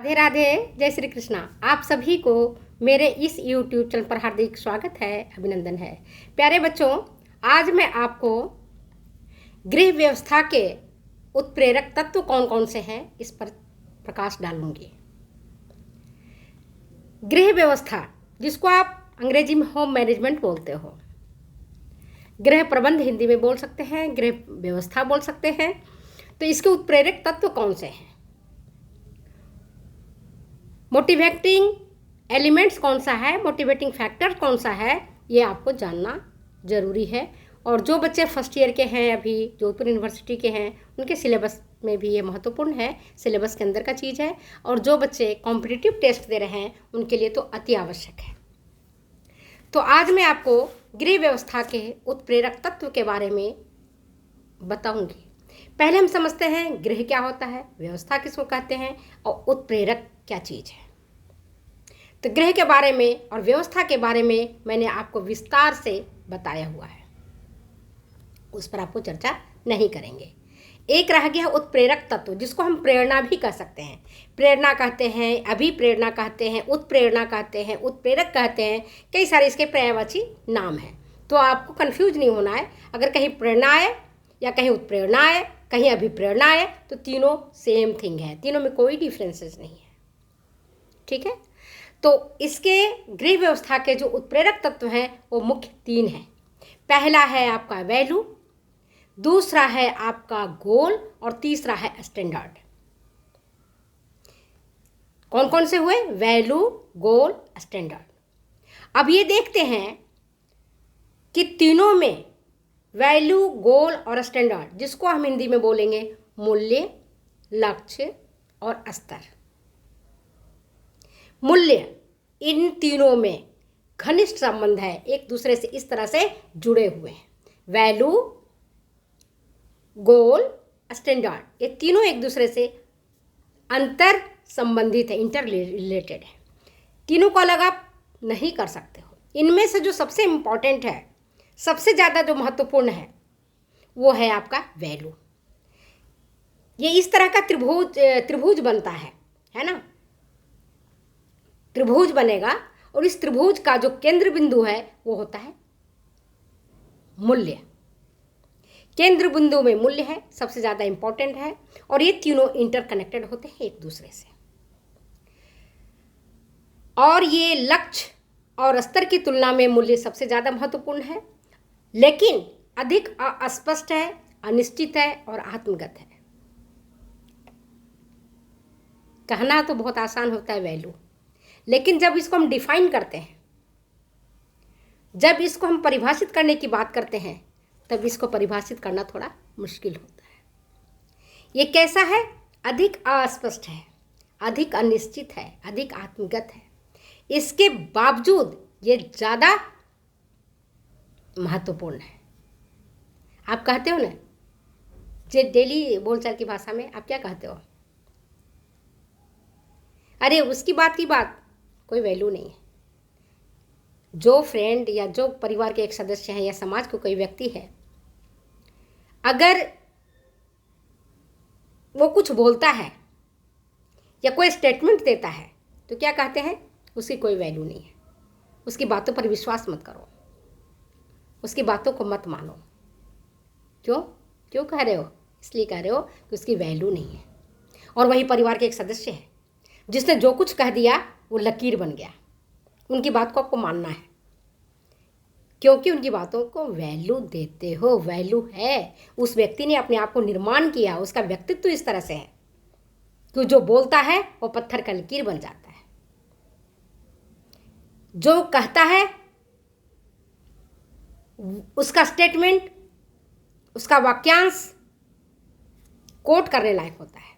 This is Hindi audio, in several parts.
राधे राधे, जय श्री कृष्णा। आप सभी को मेरे इस YouTube चैनल पर हार्दिक स्वागत है, अभिनंदन है। प्यारे बच्चों, आज मैं आपको गृह व्यवस्था के उत्प्रेरक तत्व कौन कौन से हैं इस पर प्रकाश डालूंगी। गृह व्यवस्था, जिसको आप अंग्रेजी में होम मैनेजमेंट बोलते हो, गृह प्रबंध हिंदी में बोल सकते हैं, गृह व्यवस्था बोल सकते हैं। तो इसके उत्प्रेरक तत्व कौन से हैं, मोटिवेटिंग एलिमेंट्स कौन सा है, मोटिवेटिंग फैक्टर कौन सा है, ये आपको जानना ज़रूरी है। और जो बच्चे फर्स्ट ईयर के हैं, अभी जोधपुर यूनिवर्सिटी के हैं, उनके सिलेबस में भी ये महत्वपूर्ण है, सिलेबस के अंदर का चीज़ है। और जो बच्चे कॉम्पिटिटिव टेस्ट दे रहे हैं, उनके लिए तो अति आवश्यक है। तो आज मैं आपको गृह व्यवस्था के उत्प्रेरक तत्व के बारे में बताऊंगी। पहले हम समझते हैं गृह क्या होता है, व्यवस्था किसको कहते हैं और उत्प्रेरक क्या चीज़ है। तो गृह के बारे में और व्यवस्था के बारे में मैंने आपको विस्तार से बताया हुआ है, उस पर आपको चर्चा नहीं करेंगे। एक रह गया उत्प्रेरक तत्व, जिसको हम प्रेरणा भी कह सकते हैं। प्रेरणा कहते हैं, अभिप्रेरणा कहते हैं, उत्प्रेरणा कहते हैं, उत्प्रेरक कहते हैं, कई सारे इसके पर्यायवाची नाम हैं। तो आपको कंफ्यूज नहीं होना है। अगर कहीं प्रेरणा आए या कहीं उत्प्रेरणा आए, कहीं अभिप्रेरणा आए, तो तीनों सेम थिंग है, तीनों में कोई डिफरेंसेस नहीं है। ठीक है। तो इसके गृह व्यवस्था के जो उत्प्रेरक तत्व हैं वो मुख्य तीन हैं। पहला है आपका वैल्यू, दूसरा है आपका गोल और तीसरा है स्टैंडर्ड। कौन कौन से हुए? वैल्यू, गोल, स्टैंडर्ड। अब ये देखते हैं कि तीनों में वैल्यू, गोल और स्टैंडर्ड, जिसको हम हिंदी में बोलेंगे मूल्य, लक्ष्य और स्तर। मूल्य, इन तीनों में घनिष्ठ संबंध है, एक दूसरे से इस तरह से जुड़े हुए हैं। वैल्यू, गोल, स्टैंडर्ड, ये तीनों एक दूसरे से अंतर संबंधित है, इंटर रिलेटेड है। तीनों को अलग आप नहीं कर सकते हो। इनमें से जो सबसे इम्पॉर्टेंट है, सबसे ज़्यादा जो महत्वपूर्ण है, वो है आपका वैल्यू। ये इस तरह का त्रिभुज बनता है ना। त्रिभुज बनेगा और इस त्रिभुज का जो केंद्र बिंदु है वो होता है मूल्य। केंद्र बिंदु में मूल्य है, सबसे ज़्यादा इंपॉर्टेंट है, और ये तीनों इंटरकनेक्टेड होते हैं एक दूसरे से। और ये लक्ष्य और स्तर की तुलना में मूल्य सबसे ज़्यादा महत्वपूर्ण है, लेकिन अधिक अस्पष्ट है, अनिश्चित है और आत्मगत है। कहना तो बहुत आसान होता है वैल्यू, लेकिन जब इसको हम डिफाइन करते हैं, जब इसको हम परिभाषित करने की बात करते हैं, तब इसको परिभाषित करना थोड़ा मुश्किल होता है। ये कैसा है? अधिक अस्पष्ट है, अधिक अनिश्चित है, अधिक आत्मगत है। इसके बावजूद ये ज़्यादा महत्वपूर्ण है। आप कहते हो ना, जे डेली बोलचाल की भाषा में आप क्या कहते हो? अरे उसकी बात की बात, कोई वैल्यू नहीं है। जो फ्रेंड या जो परिवार के एक सदस्य हैं या समाज को कोई व्यक्ति है, अगर वो कुछ बोलता है या कोई स्टेटमेंट देता है, तो क्या कहते हैं? उसकी कोई वैल्यू नहीं है, उसकी बातों पर विश्वास मत करो, उसकी बातों को मत मानो। क्यों कह रहे हो? इसलिए कह रहे हो कि उसकी वैल्यू नहीं है। और वही परिवार के एक सदस्य है जिसने जो कुछ कह दिया वो लकीर बन गया। उनकी बात को आपको मानना है, क्योंकि उनकी बातों को वैल्यू देते हो। वैल्यू है, उस व्यक्ति ने अपने आप को निर्माण किया, उसका व्यक्तित्व इस तरह से है कि जो बोलता है वो पत्थर का लकीर बन जाता है। जो कहता है उसका स्टेटमेंट, उसका वाक्यांश कोट करने लायक होता है।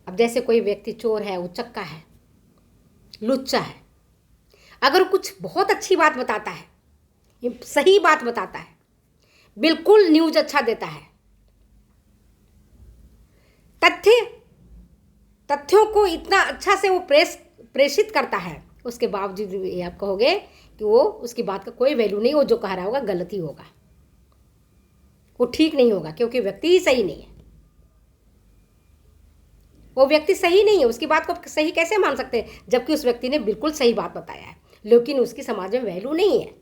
अब जैसे कोई व्यक्ति चोर है, उचक्का है, लुच्चा है, अगर कुछ बहुत अच्छी बात बताता है, सही बात बताता है, बिल्कुल न्यूज अच्छा देता है, तथ्यों को इतना अच्छा से वो प्रेषित करता है, उसके बावजूद भी आप कहोगे कि वो, उसकी बात का कोई वैल्यू नहीं, वो जो कह रहा होगा गलत ही होगा, वो ठीक नहीं होगा, क्योंकि व्यक्ति ही सही नहीं है। वो व्यक्ति सही नहीं है, उसकी बात को सही कैसे मान सकते हैं, जबकि उस व्यक्ति ने बिल्कुल सही बात बताया है, लेकिन उसकी समाज में वैल्यू नहीं है,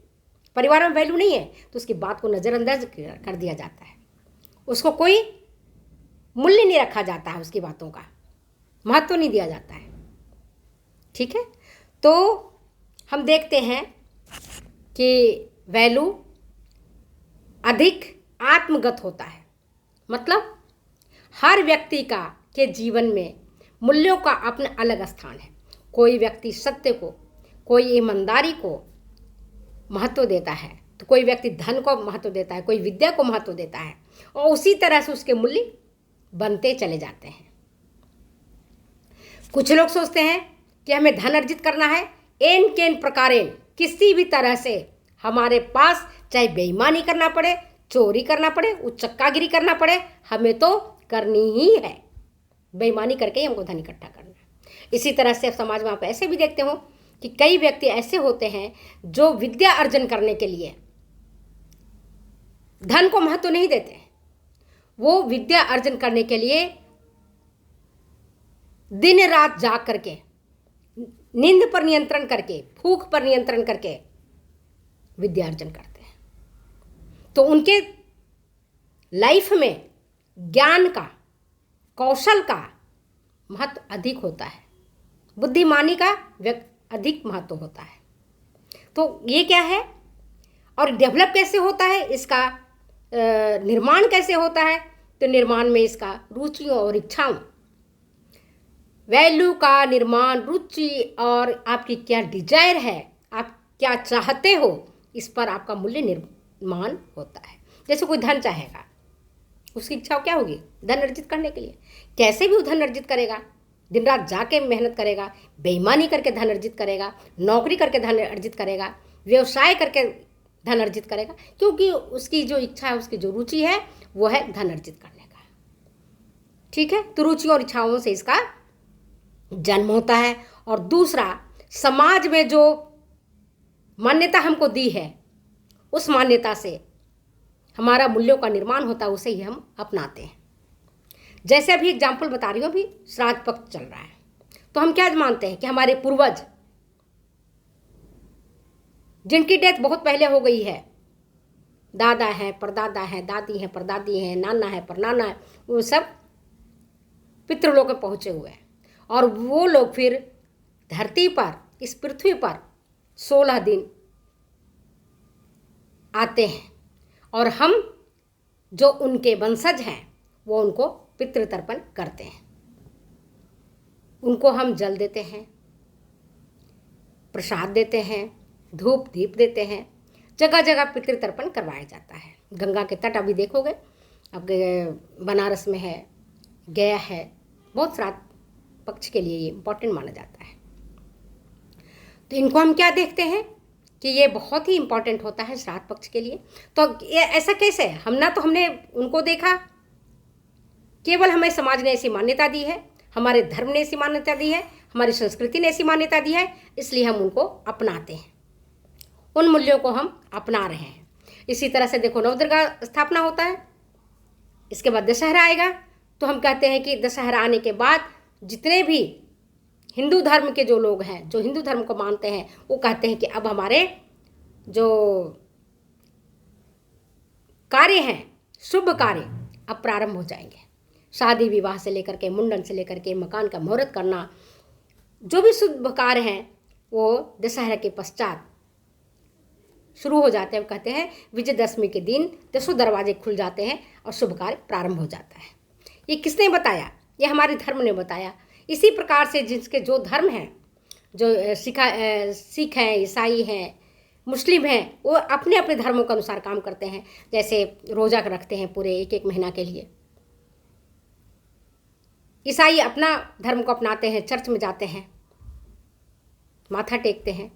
परिवार में वैल्यू नहीं है, तो उसकी बात को नज़रअंदाज कर दिया जाता है, उसको कोई मूल्य नहीं रखा जाता है, उसकी बातों का महत्व नहीं दिया जाता है। ठीक है, तो हम देखते हैं कि वैल्यू अधिक आत्मगत होता है, मतलब हर व्यक्ति का के जीवन में मूल्यों का अपना अलग स्थान है। कोई व्यक्ति सत्य को, कोई ईमानदारी को महत्व देता है, तो कोई व्यक्ति धन को महत्व देता है, कोई विद्या को महत्व देता है, और उसी तरह से उसके मूल्य बनते चले जाते हैं। कुछ लोग सोचते हैं कि हमें धन अर्जित करना है, एन केन प्रकारेण, किसी भी तरह से हमारे पास चाहे बेईमानी करना पड़े, चोरी करना पड़े, उच्चक्कागिरी करना पड़े, हमें तो करनी ही है, बेईमानी करके ही हमको धन इकट्ठा करना है। इसी तरह से समाज में आप ऐसे भी देखते हो कि कई व्यक्ति ऐसे होते हैं जो विद्या अर्जन करने के लिए धन को महत्व नहीं देते, वो विद्या अर्जन करने के लिए दिन रात जाग करके, नींद पर नियंत्रण करके, भूख पर नियंत्रण करके विद्या अर्जन करते हैं। तो उनके लाइफ में ज्ञान का, कौशल का महत्व अधिक होता है, बुद्धिमानी का अधिक महत्व होता है। तो ये क्या है और डेवलप कैसे होता है, इसका निर्माण कैसे होता है, तो निर्माण में इसका रुचियों और इच्छाओं, वैल्यू का निर्माण रुचि और आपकी क्या डिजायर है, आप क्या चाहते हो, इस पर आपका मूल्य निर्माण होता है। जैसे कोई धन चाहेगा, उसकी इच्छा क्या होगी, धन अर्जित करने के लिए, कैसे भी वो धन अर्जित करेगा, दिन रात जाके मेहनत करेगा, बेईमानी करके धन अर्जित करेगा, नौकरी करके धन अर्जित करेगा, व्यवसाय करके धन अर्जित करेगा, क्योंकि उसकी जो इच्छा है, उसकी जो रुचि है, वो है धन अर्जित करने का। ठीक है, तो रुचि और इच्छाओं से इसका जन्म होता है। और दूसरा, समाज में जो मान्यता हमको दी है, उस मान्यता से हमारा मूल्यों का निर्माण होता है, उसे ही हम अपनाते हैं। जैसे अभी एग्जाम्पल बता रही हूँ, अभी श्राद्ध पक्ष चल रहा है, तो हम क्या मानते हैं कि हमारे पूर्वज जिनकी डेथ बहुत पहले हो गई है, दादा है, परदादा है, दादी है, परदादी है, नाना है, परनाना है, वो सब पितृलोक में पहुँचे हुए हैं, और वो लोग फिर धरती पर, इस पृथ्वी पर 16 दिन आते हैं, और हम जो उनके वंशज हैं वो उनको पितृतर्पण करते हैं, उनको हम जल देते हैं, प्रसाद देते हैं, धूप दीप देते हैं, जगह जगह पितृतर्पण करवाया जाता है। गंगा के तट अभी देखोगे, अब बनारस में है, गया है, बहुत श्राद्ध पक्ष के लिए ये इम्पोर्टेंट माना जाता है। तो इनको हम क्या देखते हैं कि ये बहुत ही इम्पोर्टेंट होता है श्राद्ध पक्ष के लिए। तो ये ऐसा कैसे है, हमने उनको देखा, केवल हमें समाज ने ऐसी मान्यता दी है, हमारे धर्म ने ऐसी मान्यता दी है, हमारी संस्कृति ने ऐसी मान्यता दी है, इसलिए हम उनको अपनाते हैं, उन मूल्यों को हम अपना रहे हैं। इसी तरह से देखो, नवदुर्गा स्थापना होता है, इसके बाद दशहरा आएगा, तो हम कहते हैं कि दशहरा आने के बाद जितने भी हिंदू धर्म के जो लोग हैं, जो हिंदू धर्म को मानते हैं, वो कहते हैं कि अब हमारे जो कार्य हैं, शुभ कार्य अब प्रारंभ हो जाएंगे। शादी विवाह से लेकर के, मुंडन से लेकर के, मकान का मुहूर्त करना, जो भी शुभ कार्य हैं वो दशहरा के पश्चात शुरू हो जाते हैं। कहते हैं विजयदशमी के दिन 10 दरवाजे खुल जाते हैं और शुभ कार्य प्रारंभ हो जाता है। ये किसने बताया? ये हमारे धर्म ने बताया। इसी प्रकार से जिसके जो धर्म हैं, जो सिख हैं, ईसाई हैं, मुस्लिम हैं, वो अपने अपने धर्मों के अनुसार काम करते हैं। जैसे रोज़ा रखते हैं पूरे 1-1 महीना के लिए, ईसाई अपना धर्म को अपनाते हैं, चर्च में जाते हैं, माथा टेकते हैं।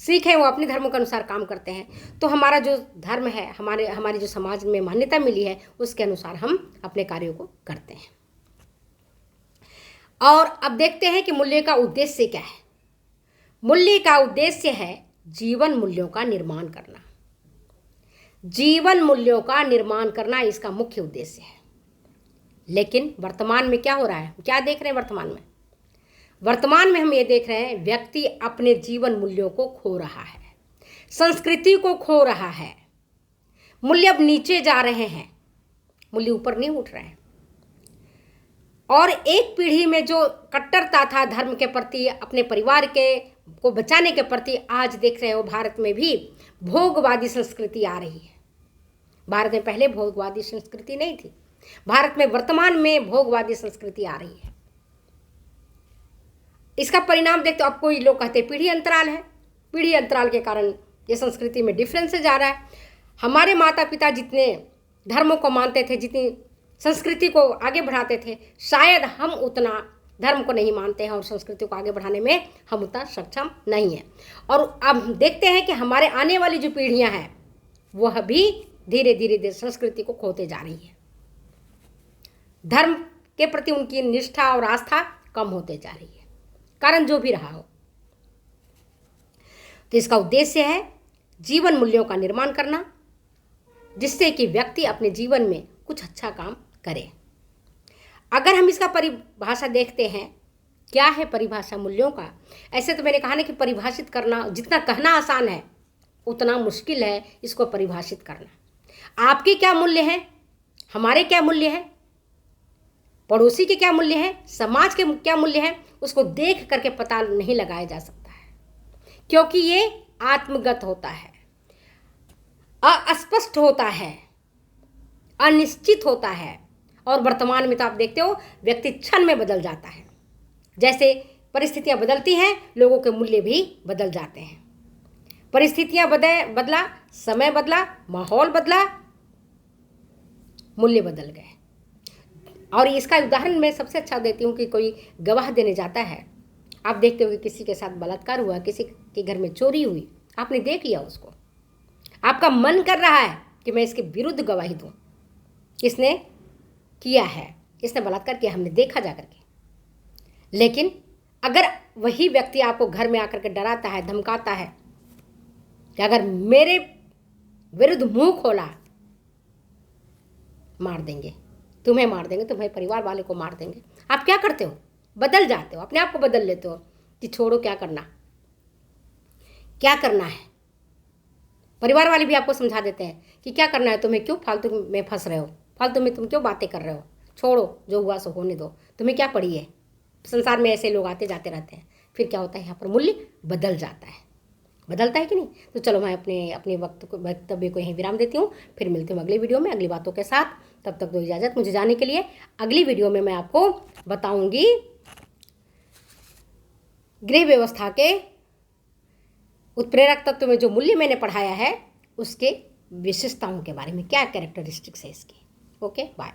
सिख है, वो अपने धर्मों के अनुसार काम करते हैं। तो हमारा जो धर्म है, हमारी जो समाज में मान्यता मिली है, उसके अनुसार हम अपने कार्यों को करते हैं। और अब देखते हैं कि मूल्य का उद्देश्य क्या है। मूल्य का उद्देश्य है जीवन मूल्यों का निर्माण करना। जीवन मूल्यों का निर्माण करना इसका मुख्य उद्देश्य है। लेकिन वर्तमान में क्या हो रहा है, क्या देख रहे हैं वर्तमान में? वर्तमान में हम ये देख रहे हैं व्यक्ति अपने जीवन मूल्यों को खो रहा है, संस्कृति को खो रहा है। मूल्य अब नीचे जा रहे हैं, मूल्य ऊपर नहीं उठ रहे हैं। और एक पीढ़ी में जो कट्टरता था धर्म के प्रति, अपने परिवार के को बचाने के प्रति, आज देख रहे हो भारत में भी भोगवादी संस्कृति आ रही है। भारत में पहले भोगवादी संस्कृति नहीं थी, भारत में वर्तमान में भोगवादी संस्कृति आ रही है। इसका परिणाम देखते हो, अब कोई लोग कहते हैं पीढ़ी अंतराल है, पीढ़ी अंतराल के कारण ये संस्कृति में डिफरेंस जा रहा है। हमारे माता पिता जितने धर्मों को मानते थे, जितनी संस्कृति को आगे बढ़ाते थे, शायद हम उतना धर्म को नहीं मानते हैं और संस्कृति को आगे बढ़ाने में हम उतना सक्षम नहीं हैं। और अब देखते हैं कि हमारे आने वाली जो पीढ़ियां हैं वह भी धीरे धीरे संस्कृति को खोते जा रही है। धर्म के प्रति उनकी निष्ठा और आस्था कम होते जा रही है, कारण जो भी रहा हो। तो इसका उद्देश्य है जीवन मूल्यों का निर्माण करना, जिससे कि व्यक्ति अपने जीवन में कुछ अच्छा काम करे। अगर हम इसका परिभाषा देखते हैं, क्या है परिभाषा मूल्यों का? ऐसे तो मैंने कहा ना कि परिभाषित करना जितना कहना आसान है उतना मुश्किल है इसको परिभाषित करना। आपके क्या मूल्य हैं, हमारे क्या मूल्य हैं, पड़ोसी के क्या मूल्य हैं, समाज के क्या मूल्य हैं, उसको देख करके पता नहीं लगाया जा सकता है, क्योंकि ये आत्मगत होता है, अस्पष्ट होता है, अनिश्चित होता है। और वर्तमान में तो आप देखते हो व्यक्ति क्षण में बदल जाता है। जैसे परिस्थितियां बदलती हैं, लोगों के मूल्य भी बदल जाते हैं। परिस्थितियां बदला, समय बदला, माहौल बदला, मूल्य बदल गए। और इसका उदाहरण मैं सबसे अच्छा देती हूँ कि कोई गवाह देने जाता है, आप देखते हो कि किसी के साथ बलात्कार हुआ, किसी के घर में चोरी हुई, आपने देख लिया उसको, आपका मन कर रहा है कि मैं इसके विरुद्ध गवाही दूं, इसने किया है, इसने बलात्कार किया, हमने देखा जा करके। लेकिन अगर वही व्यक्ति आपको घर में आकर के डराता है, धमकाता है कि अगर मेरे विरुद्ध मुंह खोला मार देंगे, तुम्हें मार देंगे, तुम्हारे परिवार वाले को मार देंगे, आप क्या करते हो? बदल जाते हो, अपने आप को बदल लेते हो कि छोड़ो, क्या करना, क्या करना है। परिवार वाले भी आपको समझा देते हैं कि क्या करना है, तुम्हें क्यों फालतू में फंस रहे हो, फालतू में तुम क्यों बातें कर रहे हो, छोड़ो, जो हुआ सो होने दो, तुम्हें क्या पड़ी है। संसार में ऐसे लोग आते जाते रहते हैं। फिर क्या होता है, यहाँ पर मूल्य बदल जाता है, बदलता है कि नहीं। तो चलो मैं अपने वक्तव्य को यहीं विराम देती हूँ, फिर मिलती हूँ अगली वीडियो में अगली बातों के साथ। तब तक दो इजाज़त मुझे जाने के लिए। अगली वीडियो में मैं आपको बताऊँगी गृह व्यवस्था के उत्प्रेरक तत्व में जो मूल्य मैंने पढ़ाया है उसके विशेषताओं के बारे में, क्या कैरेक्टरिस्टिक्स है इसकी। Okay, bye.